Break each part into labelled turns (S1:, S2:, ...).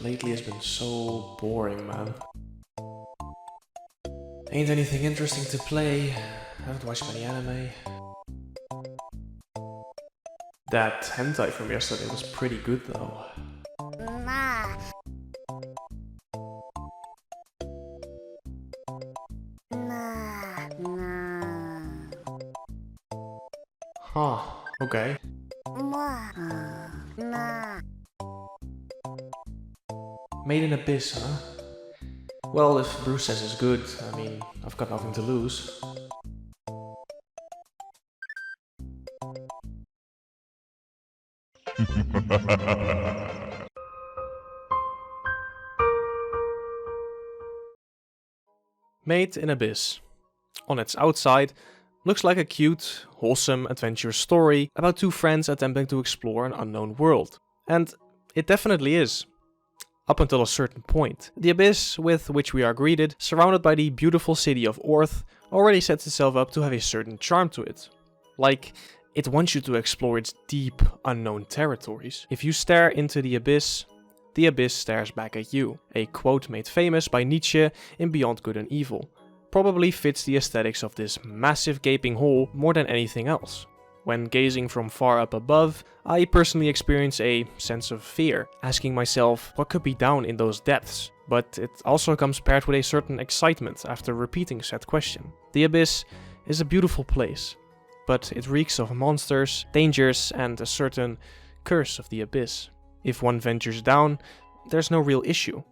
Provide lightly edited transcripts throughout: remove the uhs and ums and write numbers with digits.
S1: Lately has been so boring, man. Ain't anything interesting to play. Haven't watched many anime. That hentai from yesterday was pretty good though. Huh, okay. Made in Abyss, huh? Well, if Bruce says it's good, I mean, I've got nothing to lose. Made in Abyss. On its outside, looks like a cute, wholesome adventure story about two friends attempting to explore an unknown world. And it definitely is. Up until a certain point. The Abyss with which we are greeted, surrounded by the beautiful city of Orth, already sets itself up to have a certain charm to it. Like, it wants you to explore its deep, unknown territories. If you stare into the Abyss stares back at you. A quote made famous by Nietzsche in Beyond Good and Evil. Probably fits the aesthetics of this massive gaping hole more than anything else. When gazing from far up above, I personally experience a sense of fear, asking myself what could be down in those depths. But it also comes paired with a certain excitement after repeating said question. The Abyss is a beautiful place, but it reeks of monsters, dangers, and a certain curse of the Abyss. If one ventures down, there's no real issue,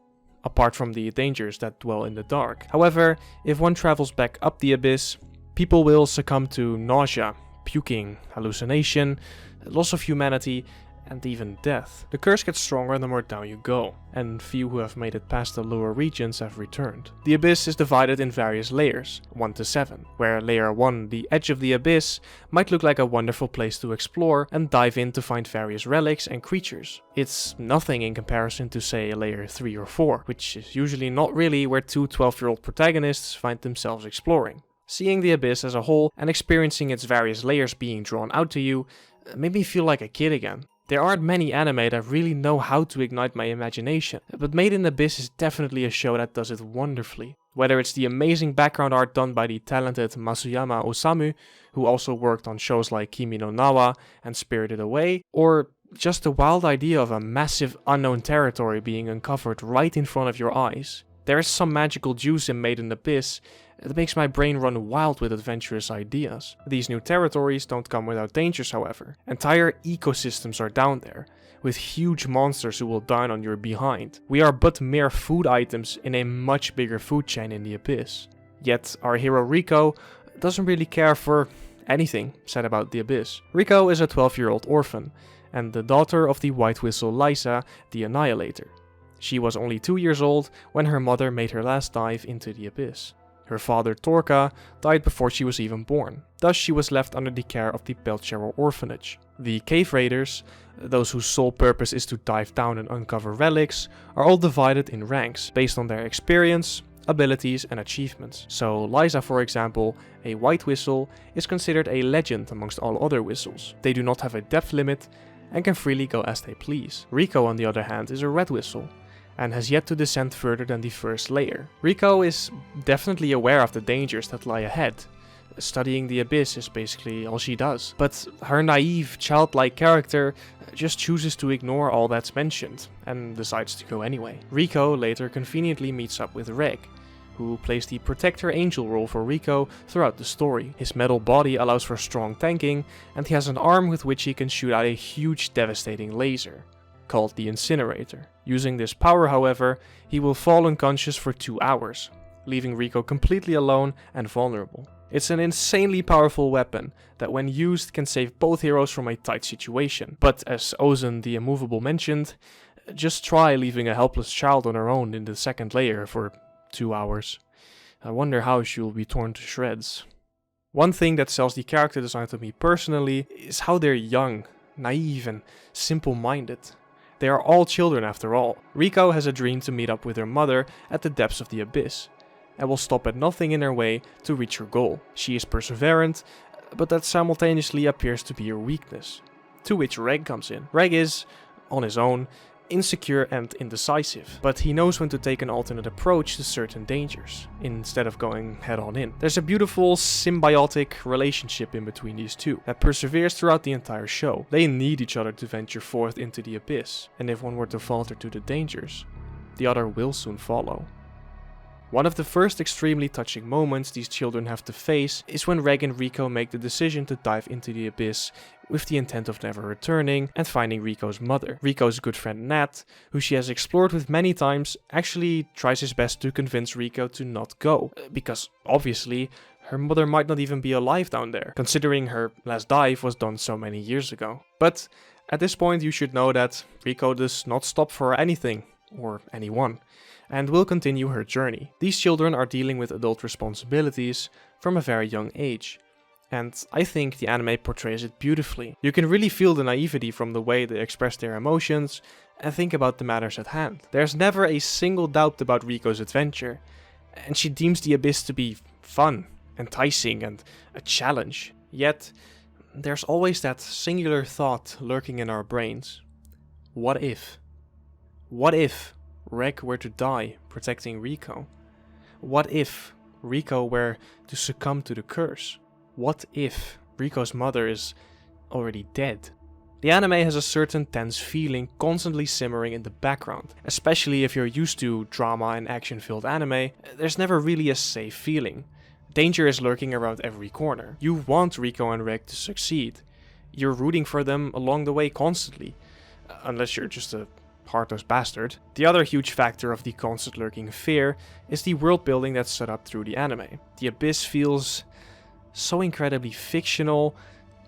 S1: apart from the dangers that dwell in the dark. However, if one travels back up the Abyss, people will succumb to nausea, puking, hallucination, loss of humanity, and even death. The curse gets stronger the more down you go, and few who have made it past the lower regions have returned. The Abyss is divided in various layers, 1 to 7, where layer 1, the edge of the Abyss, might look like a wonderful place to explore and dive in to find various relics and creatures. It's nothing in comparison to say layer 3 or 4, which is usually not really where two 12-year-old protagonists find themselves exploring. Seeing the Abyss as a whole and experiencing its various layers being drawn out to you made me feel like a kid again. There aren't many anime that really know how to ignite my imagination, but Made in Abyss is definitely a show that does it wonderfully. Whether it's the amazing background art done by the talented Masuyama Osamu, who also worked on shows like Kimi no Nawa and Spirited Away, or just the wild idea of a massive unknown territory being uncovered right in front of your eyes. There is some magical juice in Made in Abyss that makes my brain run wild with adventurous ideas. These new territories don't come without dangers, however. Entire ecosystems are down there, with huge monsters who will dine on your behind. We are but mere food items in a much bigger food chain in the Abyss. Yet our hero Rico doesn't really care for anything said about the Abyss. Rico is a 12-year-old orphan, and the daughter of the White Whistle Lysa, the Annihilator. She was only 2 years old when her mother made her last dive into the Abyss. Her father Torka died before she was even born, thus she was left under the care of the Pelchero orphanage. The cave raiders, those whose sole purpose is to dive down and uncover relics, are all divided in ranks based on their experience, abilities and achievements. So Lysa, for example, a white whistle, is considered a legend amongst all other whistles. They do not have a depth limit and can freely go as they please. Rico, on the other hand, is a red whistle, and has yet to descend further than the first layer. Rico is definitely aware of the dangers that lie ahead. Studying the Abyss is basically all she does. But her naive, childlike character just chooses to ignore all that's mentioned, and decides to go anyway. Rico later conveniently meets up with Reg, who plays the protector angel role for Rico throughout the story. His metal body allows for strong tanking, and he has an arm with which he can shoot out a huge devastating laser, called the Incinerator. Using this power, however, he will fall unconscious for 2 hours, leaving Rico completely alone and vulnerable. It's an insanely powerful weapon that when used can save both heroes from a tight situation. But as Ozen the Immovable mentioned, just try leaving a helpless child on her own in the second layer for 2 hours. I wonder how she will be torn to shreds. One thing that sells the character design to me personally is how they're young, naive and simple-minded. They are all children after all. Rico has a dream to meet up with her mother at the depths of the Abyss, and will stop at nothing in her way to reach her goal. She is perseverant, but that simultaneously appears to be her weakness. To which Reg comes in. Reg is, on his own, insecure and indecisive, but he knows when to take an alternate approach to certain dangers, instead of going head on in. There's a beautiful symbiotic relationship in between these two, that perseveres throughout the entire show. They need each other to venture forth into the abyss, and if one were to falter to the dangers, the other will soon follow. One of the first extremely touching moments these children have to face is when Reg and Rico make the decision to dive into the abyss with the intent of never returning and finding Rico's mother. Rico's good friend Nat, who she has explored with many times, actually tries his best to convince Rico to not go, because obviously her mother might not even be alive down there, considering her last dive was done so many years ago. But at this point you should know that Rico does not stop for anything, or anyone, and will continue her journey. These children are dealing with adult responsibilities from a very young age, and I think the anime portrays it beautifully. You can really feel the naivety from the way they express their emotions and think about the matters at hand. There's never a single doubt about Rico's adventure, and she deems the abyss to be fun, enticing, and a challenge. Yet, there's always that singular thought lurking in our brains. What if? What if Reg were to die protecting Rico? What if Rico were to succumb to the curse? What if Rico's mother is already dead? The anime has a certain tense feeling constantly simmering in the background. Especially if you're used to drama and action-filled anime, there's never really a safe feeling. Danger is lurking around every corner. You want Rico and Reg to succeed. You're rooting for them along the way constantly. Unless you're just a heartless bastard. The other huge factor of the constant lurking fear is the world building that's set up through the anime. The abyss feels so incredibly fictional,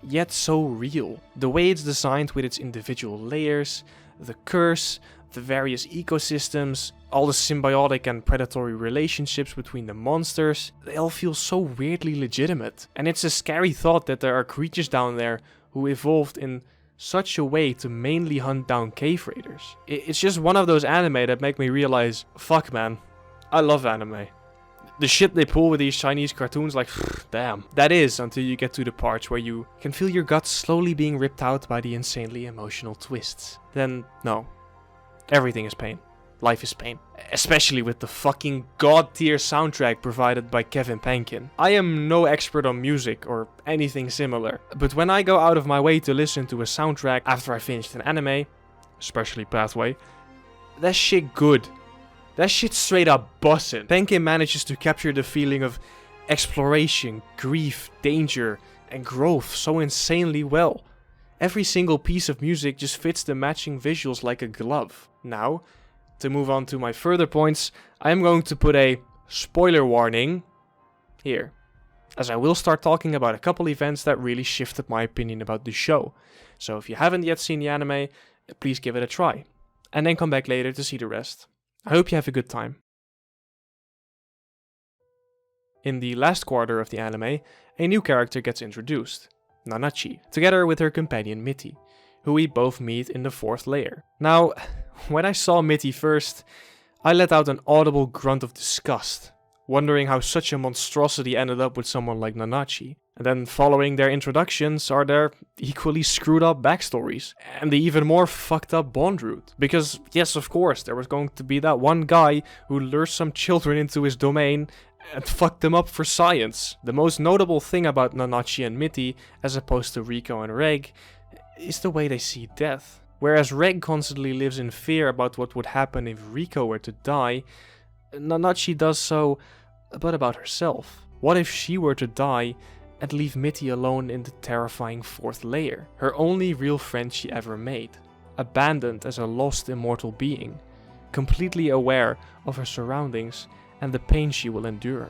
S1: yet so real. The way it's designed with its individual layers, the curse, the various ecosystems, all the symbiotic and predatory relationships between the monsters, they all feel so weirdly legitimate. And it's a scary thought that there are creatures down there who evolved in such a way to mainly hunt down cave raiders. It's just one of those anime that make me realize, fuck man, I love anime. The shit they pull with these Chinese cartoons, like, damn. That is, until you get to the parts where you can feel your guts slowly being ripped out by the insanely emotional twists. Then, no. Everything is pain. Life is pain. Especially with the fucking god-tier soundtrack provided by Kevin Penkin. I am no expert on music or anything similar, but when I go out of my way to listen to a soundtrack after I finished an anime, especially Pathway, that shit good. That shit straight up bussin'. Penkin manages to capture the feeling of exploration, grief, danger, and growth so insanely well. Every single piece of music just fits the matching visuals like a glove. Now, to move on to my further points, I am going to put a spoiler warning here, as I will start talking about a couple events that really shifted my opinion about the show. So if you haven't yet seen the anime, please give it a try, and then come back later to see the rest. I hope you have a good time. In the last quarter of the anime, a new character gets introduced, Nanachi, together with her companion Mitty, who we both meet in the 4th layer. Now, when I saw Mitty first, I let out an audible grunt of disgust, wondering how such a monstrosity ended up with someone like Nanachi. And then following their introductions are their equally screwed up backstories, and the even more fucked up bond route. Because yes, of course, there was going to be that one guy who lured some children into his domain and fucked them up for science. The most notable thing about Nanachi and Mitty, as opposed to Rico and Reg, is the way they see death. Whereas Reg constantly lives in fear about what would happen if Rico were to die, Nanachi does so, but about herself. What if she were to die and leave Mitty alone in the terrifying 4th layer? Her only real friend she ever made, abandoned as a lost immortal being, completely aware of her surroundings and the pain she will endure.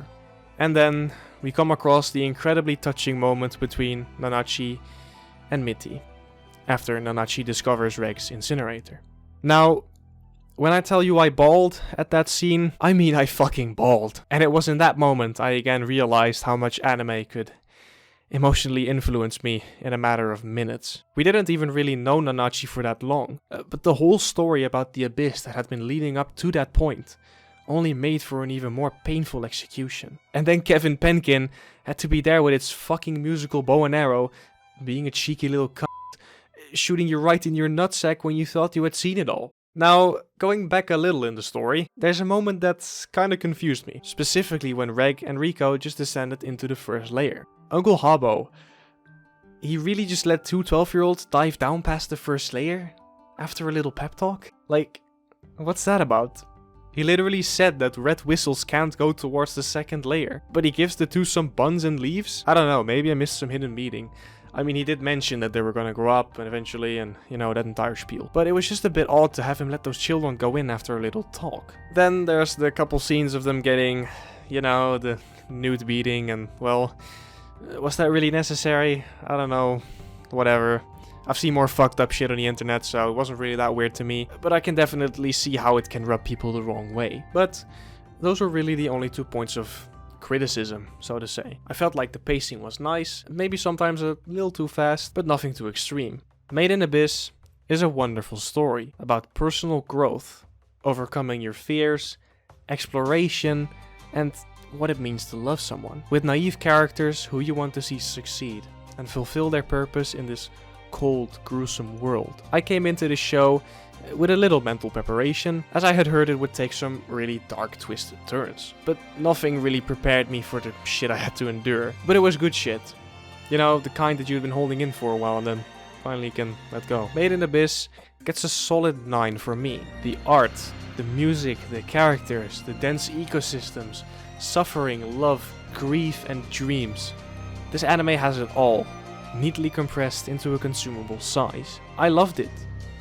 S1: And then we come across the incredibly touching moment between Nanachi and Mitty, after Nanachi discovers Reg's incinerator. Now, when I tell you I bawled at that scene, I mean I fucking bawled. And it was in that moment I again realized how much anime could emotionally influence me in a matter of minutes. We didn't even really know Nanachi for that long, but the whole story about the abyss that had been leading up to that point only made for an even more painful execution. And then Kevin Penkin had to be there with its fucking musical bow and arrow, being a cheeky little cunt, shooting you right in your nutsack when you thought you had seen it all. Now, going back a little in the story, there's a moment that's kinda confused me, specifically when Reg and Rico just descended into the first layer. Uncle Habbo, he really just let two 12-year-olds dive down past the first layer? After a little pep talk? Like, what's that about? He literally said that red whistles can't go towards the second layer, but he gives the two some buns and leaves? I don't know, maybe I missed some hidden meaning. I mean, he did mention that they were gonna grow up and eventually, and you know, that entire spiel. But it was just a bit odd to have him let those children go in after a little talk. Then there's the couple scenes of them getting, you know, the nude beating, and well, was that really necessary? I don't know, whatever. I've seen more fucked up shit on the internet, so it wasn't really that weird to me. But I can definitely see how it can rub people the wrong way. But those were really the only 2 points of criticism, so to say. I felt like the pacing was nice, maybe sometimes a little too fast, but nothing too extreme. Made in Abyss is a wonderful story about personal growth, overcoming your fears, exploration, and what it means to love someone. With naive characters who you want to see succeed and fulfill their purpose in this cold, gruesome world. I came into the show with a little mental preparation, as I had heard it would take some really dark, twisted turns. But nothing really prepared me for the shit I had to endure. But it was good shit. You know, the kind that you've been holding in for a while and then finally can let go. Made in Abyss gets a solid 9 for me. The art, the music, the characters, the dense ecosystems, suffering, love, grief, and dreams. This anime has it all, neatly compressed into a consumable size. I loved it,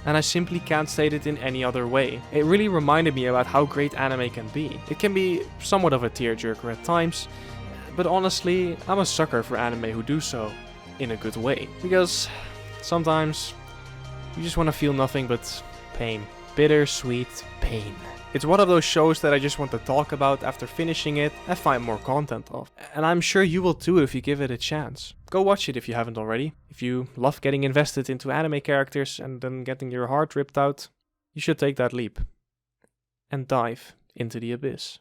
S1: and I simply can't state it in any other way. It really reminded me about how great anime can be. It can be somewhat of a tearjerker at times, but honestly, I'm a sucker for anime who do so in a good way. Because sometimes you just want to feel nothing but pain. Bittersweet pain. It's one of those shows that I just want to talk about after finishing it and find more content of. And I'm sure you will too if you give it a chance. Go watch it if you haven't already. If you love getting invested into anime characters and then getting your heart ripped out, you should take that leap and dive into the abyss.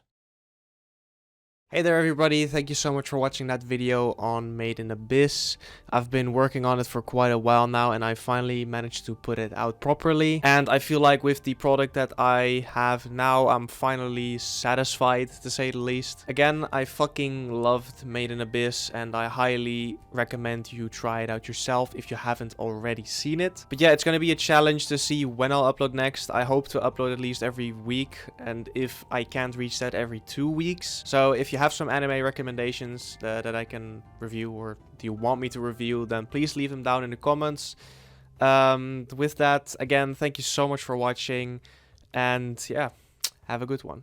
S1: Hey there everybody, thank you so much for watching that video on Made in Abyss. I've been working on it for quite a while now and I finally managed to put it out properly. And I feel like with the product that I have now, I'm finally satisfied, to say the least. Again, I fucking loved Made in Abyss and I highly recommend you try it out yourself if you haven't already seen it. But yeah, it's gonna be a challenge to see when I'll upload next. I hope to upload at least every week, and if I can't reach that, every 2 weeks. So if you have some anime recommendations that I can review, or do you want me to review, then please leave them down in the comments. With that, again, thank you so much for watching, and yeah, have a good one.